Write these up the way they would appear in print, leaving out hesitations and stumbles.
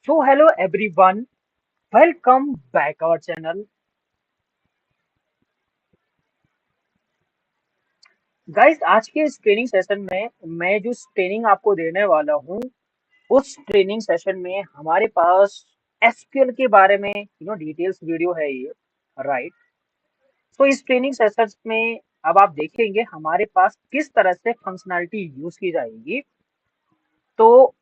So hello everyone, welcome back our channel. Guys आज के इस ट्रेनिंग सेशन में मैं जो ट्रेनिंग आपको देने वाला हूँ उस ट्रेनिंग सेशन में हमारे पास एसक्यूएल के बारे में डिटेल्स वीडियो है ये, राइट। सो इस ट्रेनिंग सेशन में अब आप देखेंगे हमारे पास किस तरह से फंक्शनैलिटी यूज की जाएगी। तो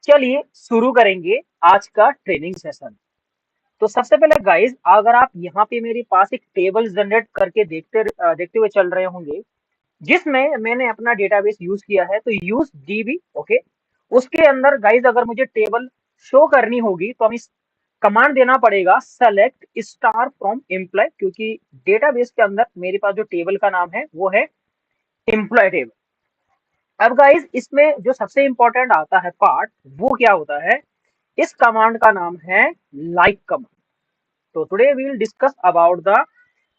चलिए शुरू करेंगे आज का ट्रेनिंग सेशन। तो सबसे पहले गाइस अगर आप यहाँ पे मेरे पास एक टेबल जनरेट करके देखते हुए चल रहे होंगे जिसमें मैंने अपना डेटाबेस यूज किया है, तो यूज डीबी। ओके, उसके अंदर गाइज अगर मुझे टेबल शो करनी होगी तो हम इस कमांड देना पड़ेगा सेलेक्ट स्टार फ्रॉम एम्प्लॉय, क्योंकि डेटाबेस के अंदर मेरे पास जो टेबल का नाम है वो है एम्प्लॉय टेबल। अब गाइज इसमें जो सबसे इंपॉर्टेंट आता है पार्ट वो क्या होता है, इस कमांड का नाम है लाइक कमांड। तो today we will discuss about the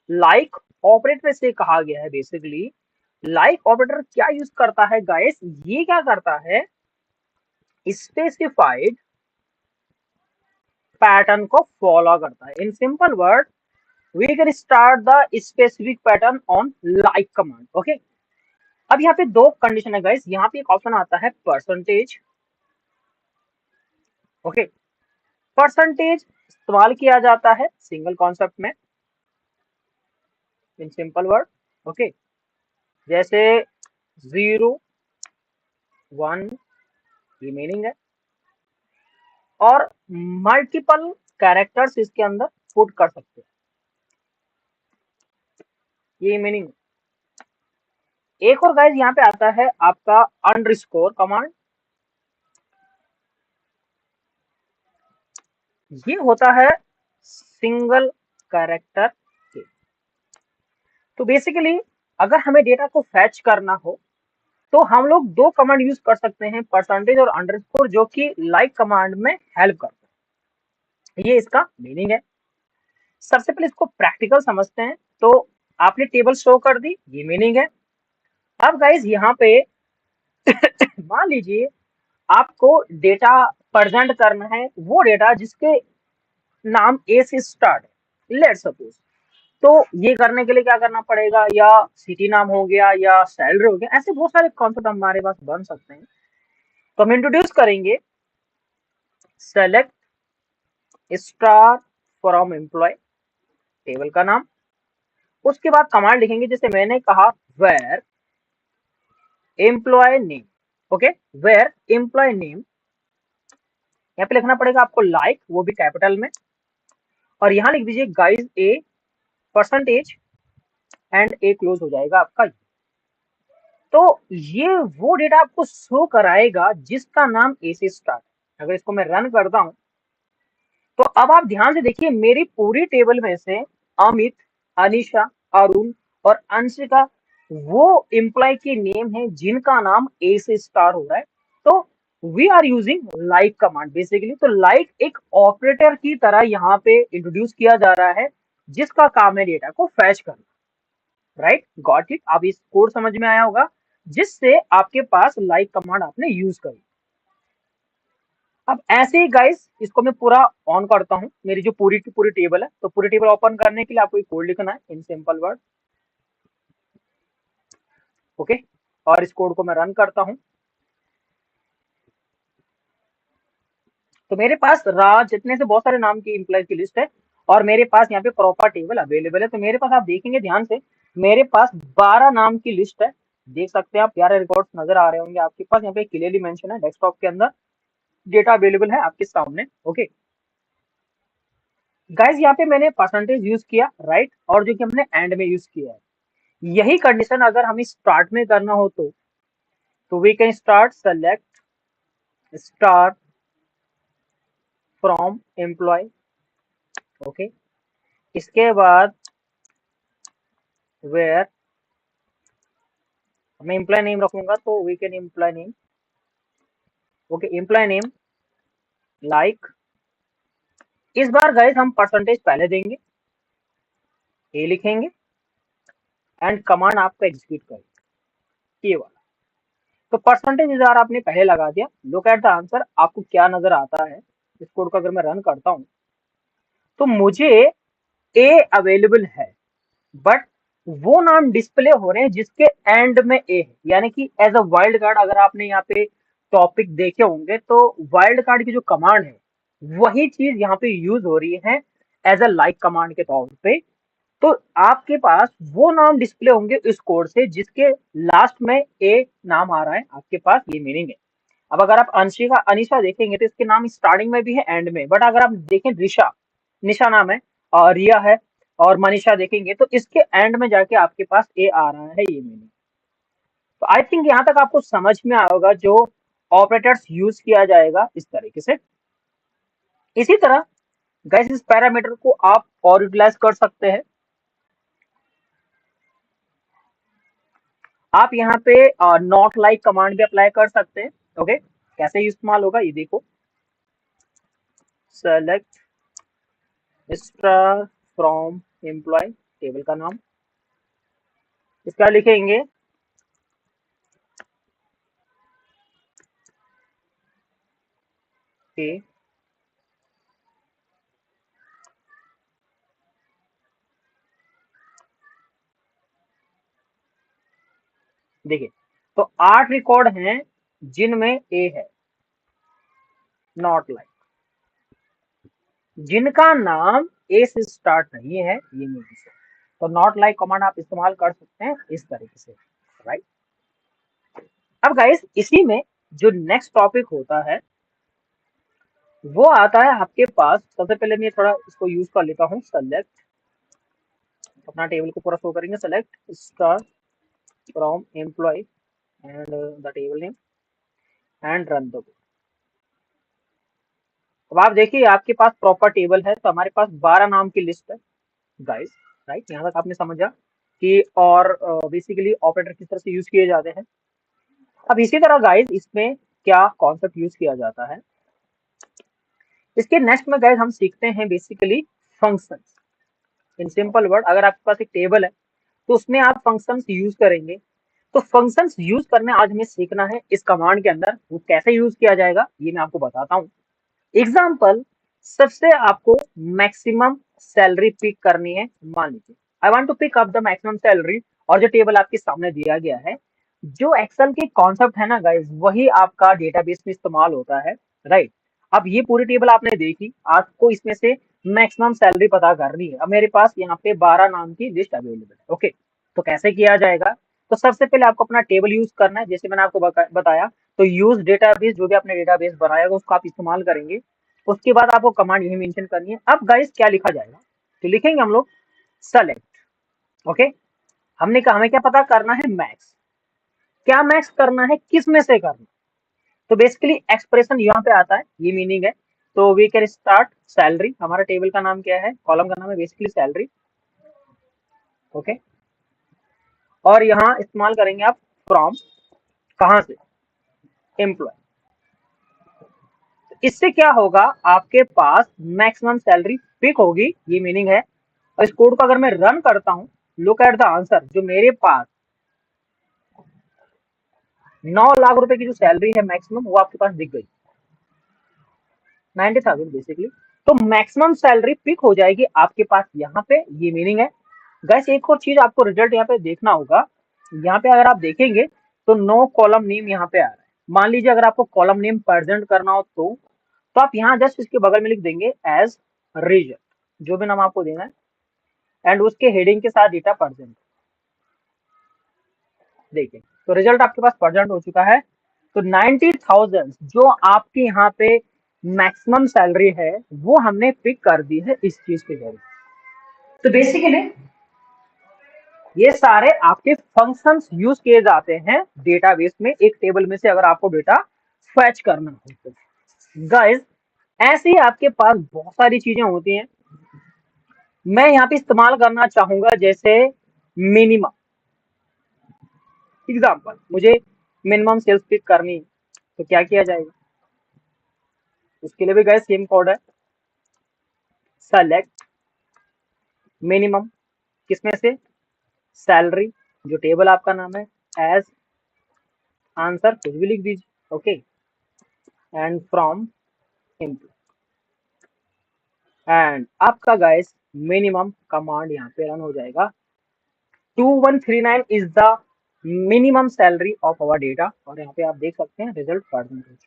like operator. से कहा गया है बेसिकली लाइक ऑपरेटर क्या यूज करता है गाइस, ये क्या करता है, स्पेसिफाइड पैटर्न को फॉलो करता है। In simple word we can start the specific pattern on like command. Okay, अब यहाँ पे दो कंडीशन है गाइस, यहाँ पे एक ऑप्शन आता है परसेंटेज। ओके, परसेंटेज इस्तेमाल किया जाता है सिंगल कॉन्सेप्ट में, इन सिंपल वर्ड। ओके, जैसे 0 1 रिमेनिंग है और मल्टीपल कैरेक्टर्स इसके अंदर पुट कर सकते हैं, ये मीनिंग। एक और गाइस यहाँ पे आता है आपका अंडरस्कोर कमांड। ये होता है सिंगल कैरेक्टर के। तो बेसिकली अगर हमें डेटा को फैच करना हो तो हम लोग दो कमांड यूज कर सकते हैं, परसेंटेज और अंडरस्कोर, जो कि लाइक कमांड में हेल्प करते हैं। ये इसका मीनिंग है। सबसे पहले इसको प्रैक्टिकल समझते हैं। तो आपने टेबल शो कर दी, ये मीनिंग है। अब गाइज यहाँ पे मान लीजिए आपको डेटा प्रेजेंट करना है, वो डेटा जिसके नाम ए से स्टार्ट है, लेट सपोज। तो ये करने के लिए क्या करना पड़ेगा, या सिटी नाम हो गया या सैलरी हो गया, ऐसे बहुत सारे कॉन्सेप्ट हमारे पास बन सकते हैं। तो हम इंट्रोड्यूस करेंगे select star from employ, table का नाम। उसके बाद कमांड लिखेंगे जैसे मैंने कहा where employ name. Okay, where employ name, यहाँ पे लिखना पड़ेगा आपको लाइक, वो भी कैपिटल में। और यहाँ लिख दीजिए guys a percentage and A close हो जाएगा आपका। तो ये वो डेटा आपको शो कराएगा जिसका नाम ए से स्टार्ट है। अगर इसको मैं रन करता हूं तो अब आप ध्यान से देखिए मेरी पूरी टेबल में से अमित, अनिशा, अरुण और अंशिका वो एम्प्लॉय के नेम है जिनका नाम ए से स्टार्ट हो रहा है। तो we are using like command basically. तो लाइक एक ऑपरेटर की तरह यहाँ पे इंट्रोड्यूस किया जा रहा है जिसका काम है डेटा को फैच करना। Right, got it. अब इस कोड समझ में आया होगा जिससे आपके पास लाइक कमांड आपने यूज करी। अब ऐसे ही गाइस इसको मैं पूरा ऑन करता हूं, मेरी जो पूरी की पूरी टेबल है। तो पूरी टेबल ओपन करने के लिए आपको एक कोड लिखना है इन सिंपल वर्ड। ओके, और इस कोड को मैं रन करता हूं तो मेरे पास राज जितने से बहुत सारे नाम की एम्प्लॉय की लिस्ट है और मेरे पास यहाँ पे प्रॉपर टेबल अवेलेबल है। तो मेरे पास आप देखेंगे ध्यान से मेरे पास 12 नाम की लिस्ट है। देख सकते हैं आप, प्यारे रिकॉर्ड्स नजर आ रहे होंगे आपके पास। यहाँ पे क्लियरली मेंशन है डेस्कटॉप के अंदर डेटा अवेलेबल है आपके सामने। ओके गाइस, यहाँ पे मैंने परसेंटेज यूज किया, राइट, और जो कि हमने एंड में यूज किया है। यही कंडीशन अगर हमें स्टार्ट में करना हो तो we can start select star from employ. Okay, इसके बाद वेयर, मैं एम्प्लॉय नेम रखूंगा तो we can employ name. Okay, employ name like. इस बार गाइस हम परसेंटेज पहले देंगे, ए लिखेंगे एंड कमांड आपको एग्जीक्यूट करेंगे, ये वाला। तो परसेंटेज इस बार आपने पहले लगा दिया। लुक एट द आंसर, आपको क्या नजर आता है। इस कोड को अगर मैं रन करता हूँ तो मुझे ए अवेलेबल है, बट वो नाम डिस्प्ले हो रहे हैं जिसके एंड में ए है, यानी कि एज अ वाइल्ड कार्ड। अगर आपने यहाँ पे टॉपिक देखे होंगे तो वाइल्ड कार्ड की जो कमांड है वही चीज यहाँ पे यूज हो रही है एज अ लाइक कमांड के तौर पे। तो आपके पास वो नाम डिस्प्ले होंगे इस कोड से जिसके लास्ट में ए नाम आ रहा है आपके पास, ये मीनिंग है। अब अगर आप अंशिका अनिशा देखेंगे तो इसके नाम स्टार्टिंग में भी है एंड में, बट अगर आप देखें रिशा, निशा नाम है और रिया है और मनीषा देखेंगे तो इसके एंड में जाके आपके पास ए आ रहा है, ये मीनिंग। तो आई थिंक यहाँ तक आपको समझ में आया होगा जो ऑपरेटर्स यूज किया जाएगा इस तरीके से। इसी तरह गैस इस पैरामीटर को आप और यूटिलाइज कर सकते हैं। आप यहाँ पे नॉट लाइक कमांड भी अप्लाई कर सकते हैं। ओके, कैसे इस्तेमाल होगा ये देखो। Select star from employ, table का नाम, इसका लिखेंगे ए। देखिए तो 8 रिकॉर्ड हैं जिनमें ए है, नॉट लाइक, जिनका नाम ए से स्टार्ट नहीं है, ये मीनिंग है। तो नॉट लाइक कमांड आप इस्तेमाल कर सकते हैं इस तरीके से, राइट। अब गाइस इसी में जो नेक्स्ट टॉपिक होता है वो आता है आपके पास। सबसे पहले मैं थोड़ा इसको यूज कर लेता हूँ। सेलेक्ट, अपना टेबल को पूरा शो करेंगे, select star from employ and the table name and run the. अब आप देखिए आपके पास प्रॉपर टेबल है, तो हमारे पास 12 नाम की लिस्ट है गाइस, राइट। यहाँ तक आपने समझा कि और बेसिकली ऑपरेटर किस तरह से यूज किए जाते हैं। अब इसी तरह गाइस इसमें क्या कॉन्सेप्ट यूज किया जाता है, इसके नेक्स्ट में गाइस हम सीखते हैं बेसिकली फंक्शंस। इन सिंपल वर्ड, अगर आपके पास एक टेबल है तो उसमें आप फंक्शंस यूज करेंगे। तो फंक्शंस यूज करने आज हमें सीखना है इस कमांड के अंदर, वो कैसे यूज किया जाएगा ये मैं आपको बताता हूँ। एग्जाम्पल, सबसे आपको मैक्सिमम सैलरी पिक करनी है। मान लीजिए I want to pick up the maximum salary, और जो टेबल आपके सामने दिया गया है, जो एक्सेल के कॉन्सेप्ट है ना गाइस वही आपका डेटाबेस में इस्तेमाल होता है, राइट। अब ये पूरी टेबल आपने देखी, आपको इसमें से मैक्सिमम सैलरी पता करनी है। अब मेरे पास यहाँ पे 12 नाम की लिस्ट अवेलेबल है। ओके, तो कैसे किया जाएगा, तो सबसे पहले आपको अपना टेबल यूज करना है, जैसे मैंने आपको बताया। तो यूज डेटाबेस, जो भी आपने डेटाबेस बनाया होगा उसको आप इस्तेमाल करेंगे। उसके बाद आपको कमांड यही मेंशन करनी है। अब गाइस क्या लिखा जाएगा, तो लिखेंगे हम लोग सेलेक्ट। ओके, हमने कहा हमें क्या पता करना है, मैक्स। क्या मैक्स करना है, किस में से करना, तो बेसिकली एक्सप्रेशन यहाँ पे आता है, ये मीनिंग है। तो वी कैन स्टार्ट सैलरी, हमारा टेबल का नाम क्या है, कॉलम का नाम है बेसिकली सैलरी। ओके, और यहाँ इस्तेमाल करेंगे आप फ्रॉम, कहां से, एम्प्लॉय। इससे क्या होगा, आपके पास मैक्सिमम सैलरी पिक होगी, ये मीनिंग है। और इस कोड को अगर मैं रन करता हूं, लुक एट द आंसर, जो मेरे पास 9 लाख रुपए की जो सैलरी है मैक्सिमम, वो आपके पास दिख गई, 90,000 बेसिकली। तो मैक्सिमम सैलरी पिक हो जाएगी आपके पास यहाँ पे, ये मीनिंग है। गैस एक और चीज आपको रिजल्ट यहाँ पे देखना होगा, यहाँ पे अगर आप देखेंगे तो नो कॉलम नेम यहाँ पे आ रहा है। मान लीजिए अगर आपको कॉलम नेम प्रेजेंट करना हो तो आप यहाँ जस्ट इसके बगल में लिख देंगे एज रिजल्ट, जो भी नाम आपको देना है, एंड उसके हेडिंग के साथ डेटा प्रेजेंट। देखिए तो रिजल्ट आपके पास प्रेजेंट हो चुका है। तो 90,000 जो आपके यहाँ पे मैक्सिमम सैलरी है वो हमने पिक कर दी है इस चीज के जरिए। तो बेसिकली ये सारे आपके फंक्शंस यूज किए जाते हैं डेटाबेस में, एक टेबल में से अगर आपको डेटा फैच करना हो तो। गाइस ऐसे ही आपके पास बहुत सारी चीजें होती हैं, मैं यहाँ पे इस्तेमाल करना चाहूंगा जैसे मिनिमम। एग्जाम्पल, मुझे मिनिमम सेल्स पिक करनी है तो क्या किया जाएगा, उसके लिए भी गाइस सेम कोड है, सेलेक्ट मिनिमम, किसमें से, सैलरी, जो टेबल आपका नाम है, एज आंसर कुछ भी लिख दीजिए। Okay, and from employ. And आपका गाइस मिनिमम कमांड यहाँ पे रन हो जाएगा। 2139 is the minimum salary of our data, और यहाँ पे आप देख सकते हैं रिजल्ट परसेंटेज।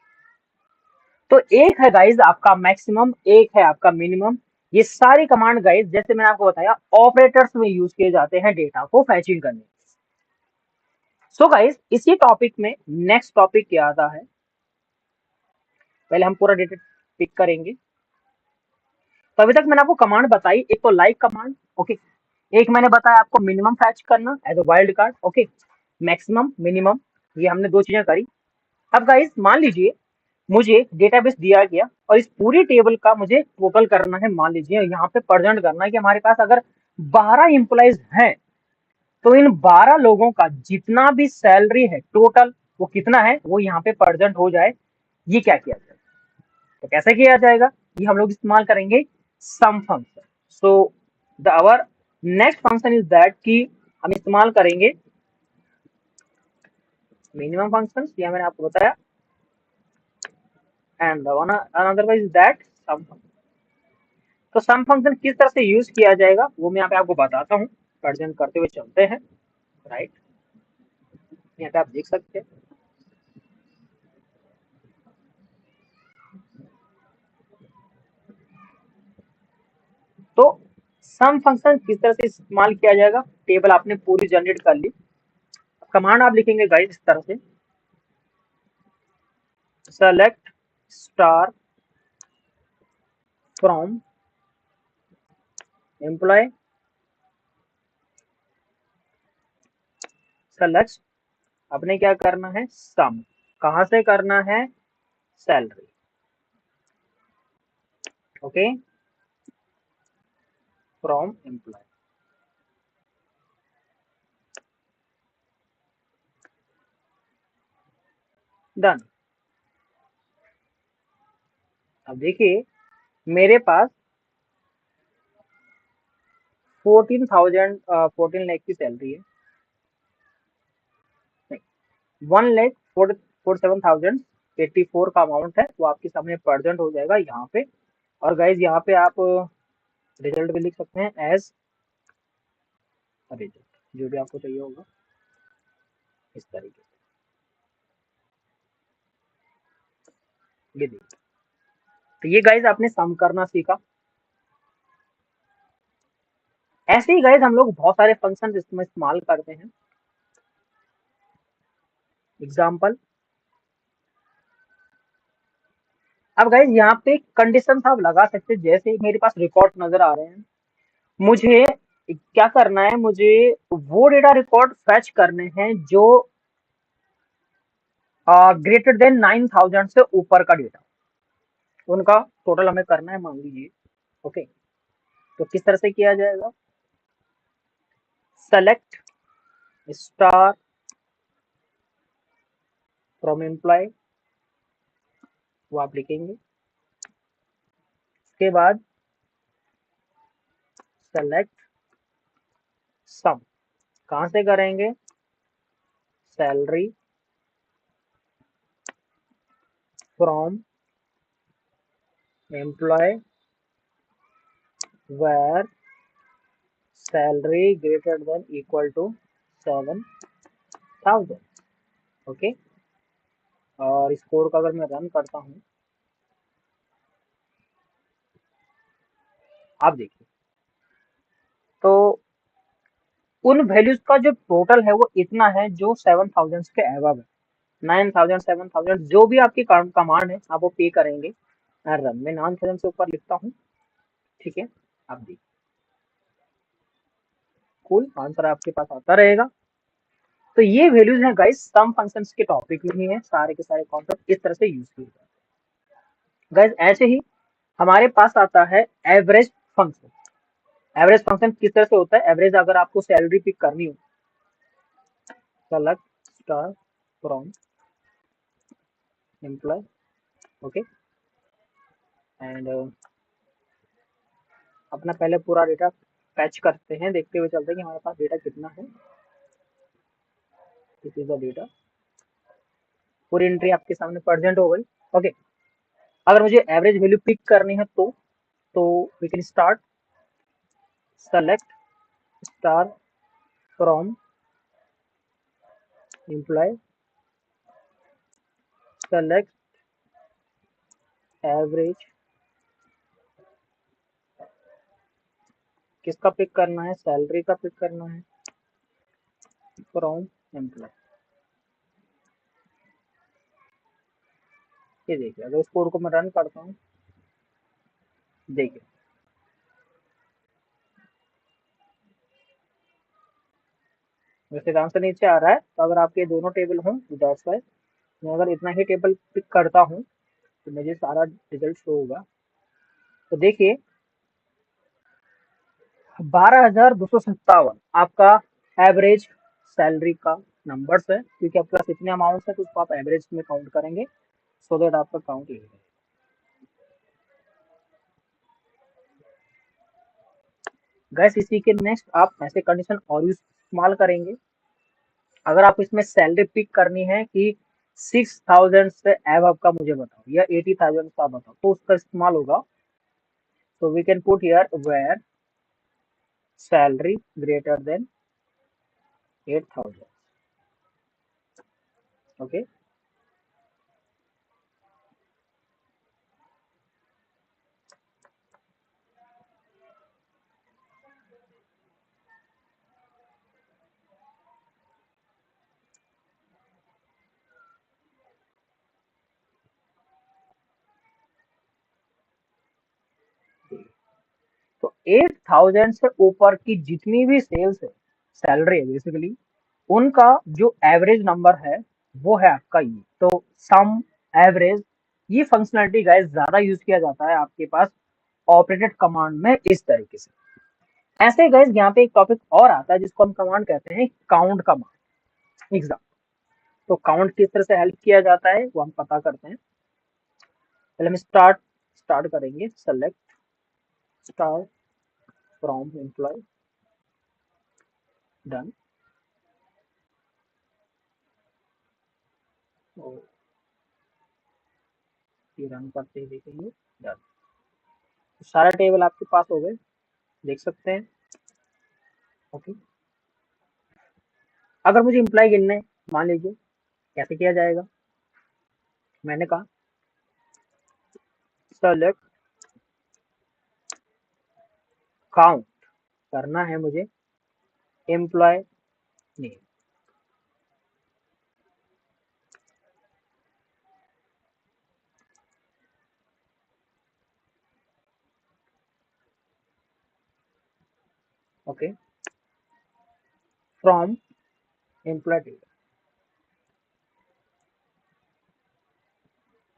तो एक है गाइस आपका मैक्सिमम, एक है आपका मिनिमम। ये सारी कमांड गाइस जैसे मैंने आपको बताया ऑपरेटर्स में यूज किए जाते हैं डेटा को फैचिंग करने। सो गाइस इसी टॉपिक में नेक्स्ट टॉपिक क्या आता है, पहले हम पूरा डेटा पिक करेंगे। तो अभी तक मैंने आपको कमांड बताई, एक तो लाइक कमांड, ओके, एक मैंने बताया आपको मिनिमम फैच करना as a wild card, okay, maximum minimum, ये हमने दो चीजें करी। अब गाइस मान लीजिए मुझे डेटाबेस दिया गया और इस पूरी टेबल का मुझे टोटल करना है। मान लीजिए यहाँ पे प्रेजेंट करना है कि हमारे पास अगर 12 इंप्लॉइज हैं तो इन 12 लोगों का जितना भी सैलरी है टोटल वो कितना है वो यहाँ पे प्रेजेंट हो जाए। ये क्या किया जाए, तो कैसे किया जाएगा, ये हम लोग इस्तेमाल करेंगे sum function. So the our next function is that कि हम इस्तेमाल करेंगे मिनिमम फंक्शन, यह मैंने आपको बताया, and another one is that sum. तो सम फंक्शन किस तरह से यूज किया जाएगा वो मैं यहाँ पे आपको बताता हूँ, प्रेजेंट करते हुए चलते हैं। राइट, यहाँ पे आप देख सकते हैं। तो सम फंक्शन किस तरह से इस्तेमाल किया जाएगा, टेबल आपने पूरी जनरेट कर ली। कमांड आप लिखेंगे गाइस इस तरह से, select star from employ select, आपने क्या करना है सम, कहां से करना है salary, okay, from employ. Done. अब देखिए मेरे पास 14 लाख की सैलरी है, नहीं 1,47,084 का अमाउंट है, वो आपके सामने प्रेजेंट हो जाएगा यहाँ पे। और गाइज यहाँ पे आप रिजल्ट भी लिख सकते हैं एज रिजल्ट, जो भी आपको चाहिए होगा इस तरीके से। ये देखिए, तो ये गाइज आपने सम करना सीखा। ऐसे ही गाइज हम लोग बहुत सारे फंक्शन इसमें इस्तेमाल करते हैं। एग्जाम्पल, अब गाइज यहाँ पे कंडीशन आप लगा सकते हैं, जैसे मेरे पास रिकॉर्ड नजर आ रहे हैं, मुझे क्या करना है, मुझे वो डेटा रिकॉर्ड फैच करने हैं जो ग्रेटर देन 9,000 से ऊपर का डेटा, उनका टोटल हमें करना है मान लीजिए, ओके। तो किस तरह से किया जाएगा, सेलेक्ट स्टार फ्रॉम एम्प्लॉय, वो आप लिखेंगे। उसके बाद सेलेक्ट सम, कहां से करेंगे salary from employ where salary greater than equal to 7,000, okay. और इस कोड का अगर मैं रन करता हूँ, आप देखिए तो उन वैल्यूज का जो टोटल है वो इतना है जो 7,000 के अबव है। 9,000 7,000 जो भी आपकी कमांड है आप वो पे करेंगे। रन में 9,000 से ऊपर लिखता हूँ, ठीक है, आप देखिए कूल आंसर आपके पास आता रहेगा। तो ये वैल्यूज हैं गाइस सम फंक्शंस के टॉपिक में ही है, सारे के सारे कॉन्सेप्ट इस तरह से यूज किए जाते हैं गाइस। ऐसे ही हमारे पास आता है एवरेज फंक्शन। एवरेज फंक्शन किस तरह से होता है, एवरेज अगर आपको सैलरी पिक करनी हो, select star from employ, okay, and अपना पहले पूरा डेटा फैच करते हैं, देखते हुए चलते हैं कि हमारे पास डेटा कितना है। दिस इज द डेटा, पूरी एंट्री आपके सामने प्रेजेंट हो गई, ओके। अगर मुझे एवरेज वैल्यू पिक करनी है तो तो we can start, select star from employ, select average, किसका पिक करना है, सैलरी का पिक करना है, फ्रॉम एम्प्लॉय। ये देखिए, अगर इस कोड को मैं रन करता हूँ, देखिए वैसे आंसर नीचे आ रहा है। तो अगर आपके दोनों टेबल हों तो दैट्स वाई मैं अगर इतना ही टेबल पिक करता हूँ तो मुझे सारा रिजल्ट शो होगा। तो देखिए 12,257 आपका एवरेज सैलरी का नंबर्स है, क्योंकि आपके पास इतने अमाउंट है तो उसको आप एवरेज में काउंट करेंगे सो दैट आपका काउंट ये है। गैस इसी के नेक्स्ट आप ऐसे कंडीशन और भी इस्तेमाल करेंगे। अगर आप इसमें सैलरी पिक करनी है कि 6,000 से एबव का मुझे बताओ या 80,000 का बताओ, तो उसका इस्तेमाल होगा। तो we can put here where salary greater than 8,000। Okay, तो 8,000 से ऊपर की जितनी भी सेल्स है, सैलरी है बेसिकली, उनका जो एवरेज नंबर है वो है आपका ये। तो सम एवरेज, ये फंक्शनलिटी गाइस ज्यादा यूज किया जाता है आपके पास ऑपरेटेड कमांड में इस तरीके से। ऐसे गाइस यहाँ पे एक टॉपिक और आता है जिसको हम कमांड कहते हैं काउंट कमांड एग्जाम। तो काउंट किस तरह से हेल्प किया जाता है वो हम पता करते हैं। पहले हम स्टार्ट करेंगे, select star from employ, done. ये रन करते ही देखेंगे, डन। सारा टेबल आपके पास हो गए, देख सकते हैं। ओके, अगर मुझे इम्प्लॉय गिनने, मान लीजिए कैसे किया जाएगा, मैंने कहा सेलेक्ट काउंट, करना है मुझे employ name. Okay, from employ table,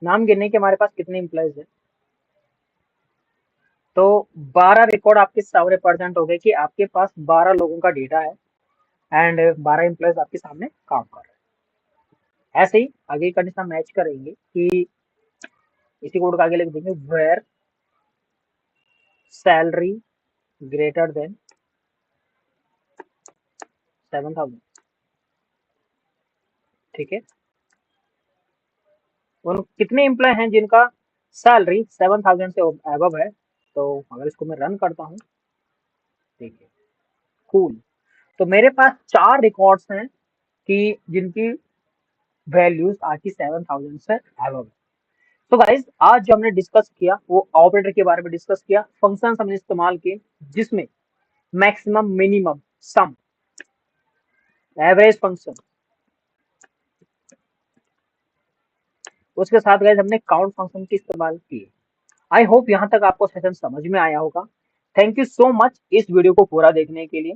नाम गिनने के हमारे पास कितने एम्प्लॉयज है, तो 12 रिकॉर्ड आपके सामने प्रेजेंट हो गए कि आपके पास 12 लोगों का डेटा है एंड 12 एम्प्लॉयज आपके सामने काम कर रहे हैं। ऐसे ही आगे कंडीशन मैच करेंगे कि इसी कोड का आगे लिख देंगे वेयर सैलरी ग्रेटर देन 7,000। ठीक है, उन कितने एम्प्लॉय हैं जिनका सैलरी 7,000 से अबव है। तो अगर इसको मैं रन करता हूँ, देखिए कूल, तो मेरे पास 4 रिकॉर्ड्स हैं कि जिनकी वैल्यूज आती 7,000 से अबव है। तो गाइज आज जो हमने डिस्कस किया वो ऑपरेटर के बारे में डिस्कस किया, फंक्शन हमने इस्तेमाल किए जिसमें मैक्सिमम, मिनिमम, सम, एवरेज फंक्शन, उसके साथ गाइज हमने काउंट फंक्शन की इस्तेमाल किए। आई होप यहाँ तक आपको सेशन समझ में आया होगा। थैंक यू सो मच इस वीडियो को पूरा देखने के लिए।